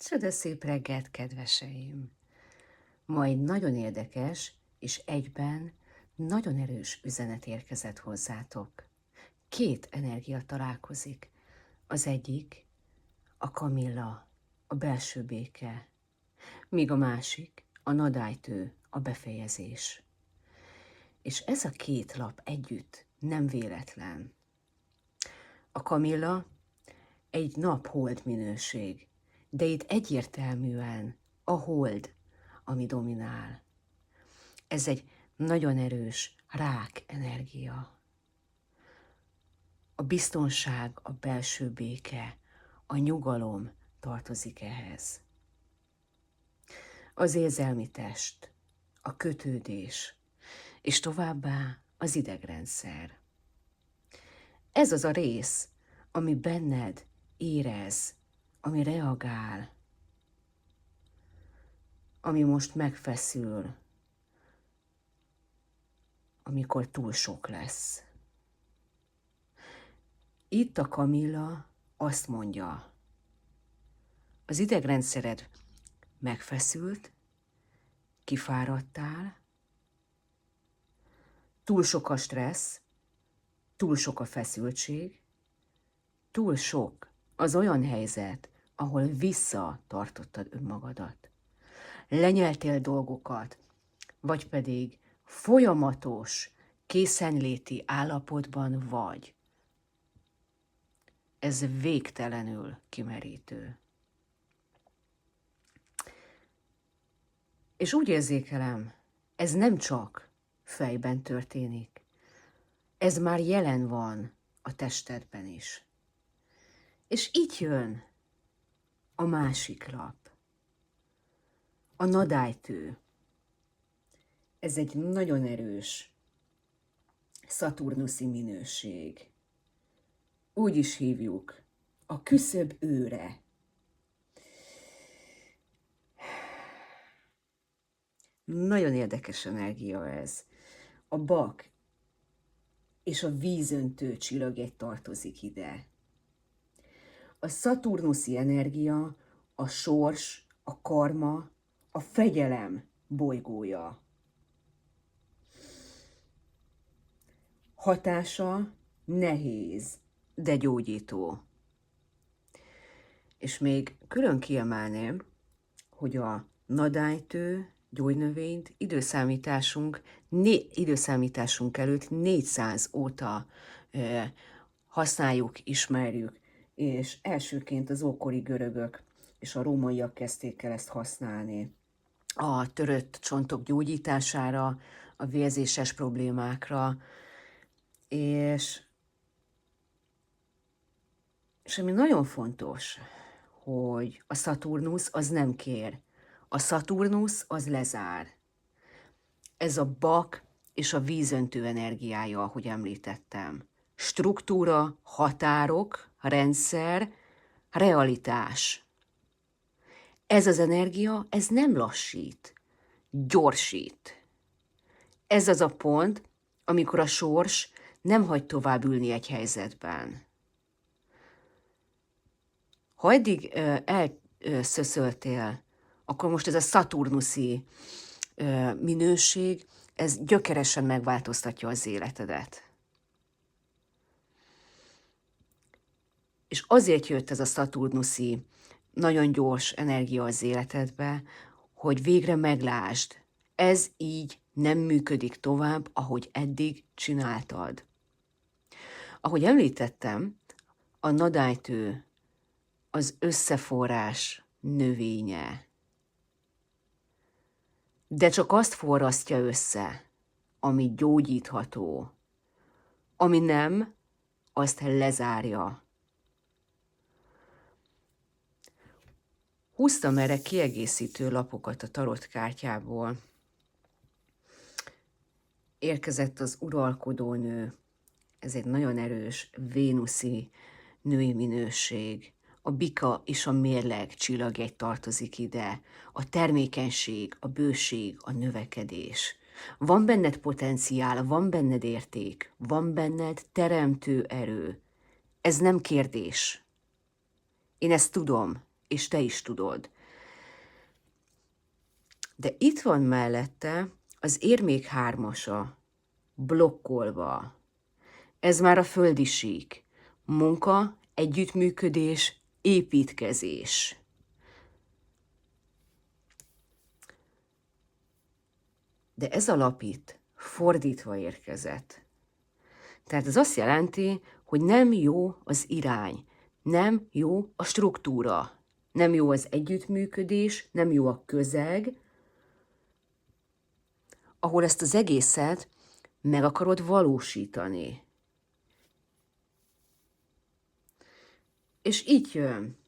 Csoda szép reggelt, kedveseim! Ma egy nagyon érdekes és egyben nagyon erős üzenet érkezett hozzátok. Két energia találkozik. Az egyik a kamilla, a belső béke, míg a másik a nadálytő, a befejezés. És ez a két lap együtt nem véletlen. A kamilla egy nap-hold minőség, de itt egyértelműen a hold, ami dominál. Ez egy nagyon erős rák energia. A biztonság, a belső béke, a nyugalom tartozik ehhez. Az érzelmi test, a kötődés, és továbbá az idegrendszer. Ez az a rész, ami benned érez, ami reagál, ami most megfeszül, amikor túl sok lesz. Itt a kamilla azt mondja, az idegrendszered megfeszült, kifáradtál, túl sok a stressz, túl sok a feszültség, túl sok az olyan helyzet, ahol visszatartottad önmagadat. Lenyeltél dolgokat, vagy pedig folyamatos készenléti állapotban vagy. Ez végtelenül kimerítő. És úgy érzékelem, ez nem csak fejben történik, ez már jelen van a testedben is. És itt jön a másik lap, a nadálytő. Ez egy nagyon erős szaturnuszi minőség. Úgy is hívjuk, a küszöb őre. Nagyon érdekes energia ez. A bak és a vízöntő csillagjegy tartozik ide. A szaturnuszi energia a sors, a karma, a fegyelem bolygója. Hatása nehéz, de gyógyító. És még külön kiemelném, hogy a nadálytő gyógynövényt időszámításunk előtt 400 óta használjuk, ismerjük, és elsőként az ókori görögök és a rómaiak kezdték el ezt használni a törött csontok gyógyítására, a vérzéses problémákra, és ami nagyon fontos, hogy a Szaturnusz az nem kér. A Szaturnusz az lezár. Ez a bak és a vízöntő energiája, ahogy említettem. Struktúra, határok, rendszer, realitás. Ez az energia, ez nem lassít, gyorsít. Ez az a pont, amikor a sors nem hagy tovább ülni egy helyzetben. Ha eddig elszöszöltél, akkor most ez a szaturnuszi minőség, ez gyökeresen megváltoztatja az életedet. És azért jött ez a szaturnuszi nagyon gyors energia az életedbe, hogy végre meglásd, ez így nem működik tovább, ahogy eddig csináltad. Ahogy említettem, a nadálytő az összeforrás növénye. De csak azt forrasztja össze, ami gyógyítható. Ami nem, azt lezárja. Húztam erre kiegészítő lapokat a tarotkártyából. Érkezett az uralkodónő. Ez egy nagyon erős vénuszi női minőség. A bika és a mérleg csillagjegy tartozik ide. A termékenység, a bőség, a növekedés. Van benned potenciál, van benned érték, van benned teremtő erő. Ez nem kérdés. Én ezt tudom, és te is tudod. De itt van mellette az érmék hármasa, blokkolva. Ez már a földi sík. Munka, együttműködés, építkezés. De ez a lap itt fordítva érkezett. Tehát ez azt jelenti, hogy nem jó az irány, nem jó a struktúra, nem jó az együttműködés, nem jó a közeg, ahol ezt az egészet meg akarod valósítani. És így jön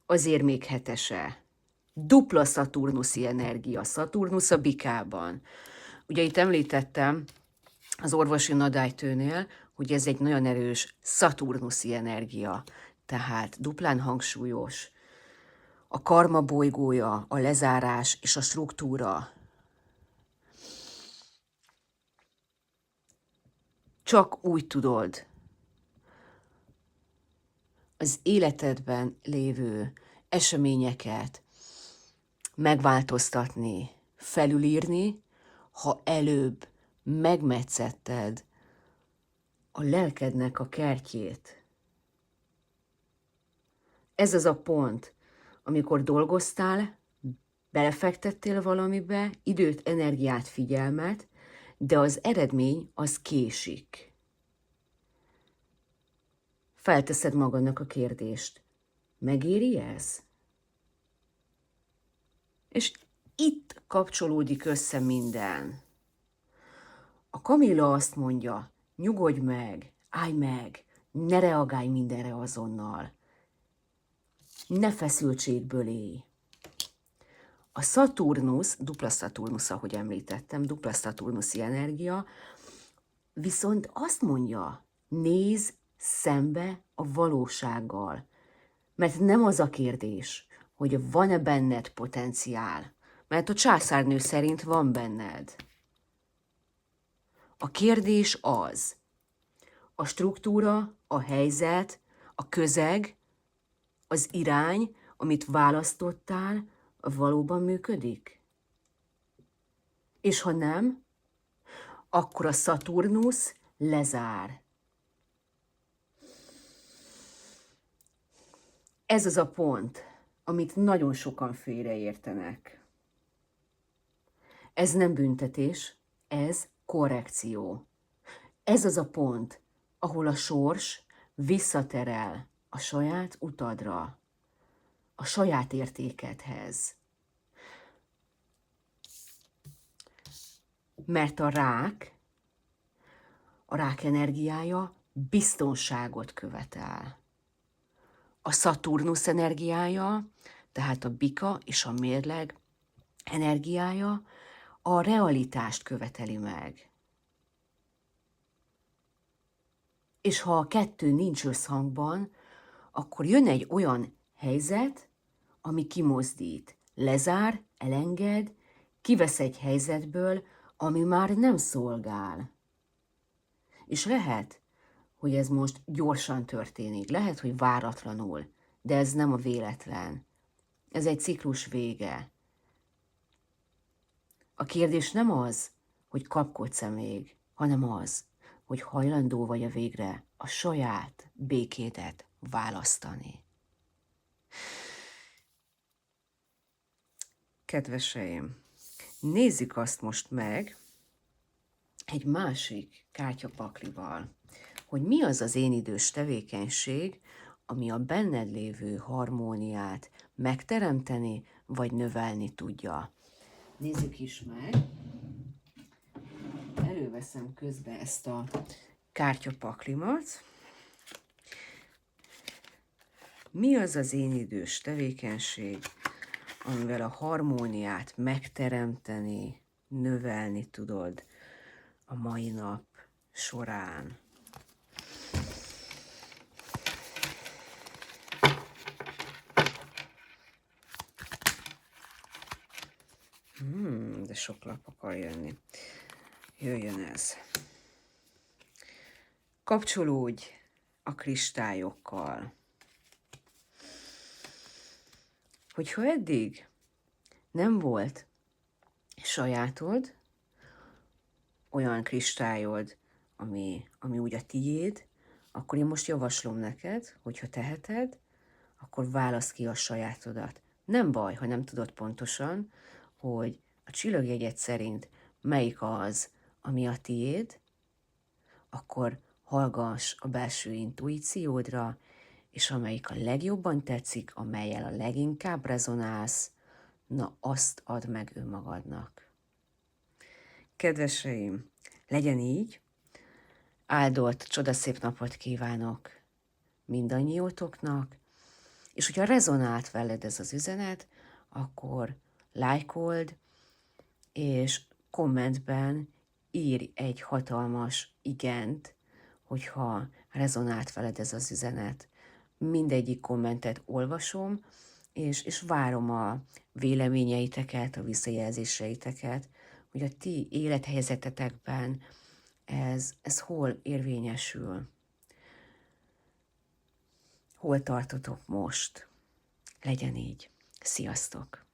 az érmék hetese. Dupla szaturnuszi energia, Szaturnusz a bikában. Ugye itt említettem az orvosi nadálytőnél, hogy ez egy nagyon erős szaturnuszi energia, tehát duplán hangsúlyos. A karma bolygója, a lezárás és a struktúra. Csak úgy tudod az életedben lévő eseményeket megváltoztatni, felülírni, ha előbb megmetszetted a lelkednek a kertjét. Ez az a pont, amikor dolgoztál, belefektettél valamibe, időt, energiát, figyelmet, de az eredmény az késik. Felteszed magadnak a kérdést, megéri ez? És itt kapcsolódik össze minden. A Kamilla azt mondja, nyugodj meg, állj meg, ne reagálj mindenre azonnal. Ne feszültségből élj. A Szaturnusz, dupla Szaturnusz, ahogy említettem, dupla szaturnuszi energia, viszont azt mondja, nézz szembe a valósággal. Mert nem az a kérdés, hogy van-e benned potenciál, mert a császárnő szerint van benned. A kérdés az, a struktúra, a helyzet, a közeg, az irány, amit választottál, valóban működik? És ha nem, akkor a Szaturnusz lezár. Ez az a pont, amit nagyon sokan félreértenek. Ez nem büntetés, ez korrekció. Ez az a pont, ahol a sors visszaterel a saját utadra, a saját értékedhez. Mert a rák energiája biztonságot követel. A Szaturnusz energiája, tehát a bika és a mérleg energiája a realitást követeli meg. És ha a kettő nincs összhangban, akkor jön egy olyan helyzet, ami kimozdít, lezár, elenged, kivesz egy helyzetből, ami már nem szolgál. És lehet, hogy ez most gyorsan történik, lehet, hogy váratlanul, de ez nem a véletlen. Ez egy ciklus vége. A kérdés nem az, hogy kapkodsz-e még, hanem az, hogy hajlandó vagy a végre a saját békédet választani. Kedveseim, nézzük azt most meg egy másik kártyapaklival, hogy mi az az én idős tevékenység, ami a benned lévő harmóniát megteremteni vagy növelni tudja. Nézzük is meg. Előveszem közben ezt a kártyapaklimat. Mi az az én idős tevékenység, amivel a harmóniát megteremteni, növelni tudod a mai nap során? De sok lap akar jönni. Jöjjön ez. Kapcsolódj a kristályokkal. Hogyha eddig nem volt sajátod, olyan kristályod, ami úgy a tiéd, akkor én most javaslom neked, hogyha teheted, akkor válaszd ki a sajátodat. Nem baj, ha nem tudod pontosan, hogy a csillagjegyed szerint melyik az, ami a tiéd, akkor hallgass a belső intuíciódra, és amelyik a legjobban tetszik, amellyel a leginkább rezonálsz, na azt add meg önmagadnak. Kedveseim, legyen így, áldott, csodaszép napot kívánok mindannyiótoknak, és hogyha rezonált veled ez az üzenet, akkor lájkold, és kommentben írj egy hatalmas igent, hogyha rezonált veled ez az üzenet. Mindegyik kommentet olvasom, és várom a véleményeiteket, a visszajelzéseiteket, hogy a ti élethelyzetetekben ez hol érvényesül, hol tartotok most. Legyen így. Sziasztok!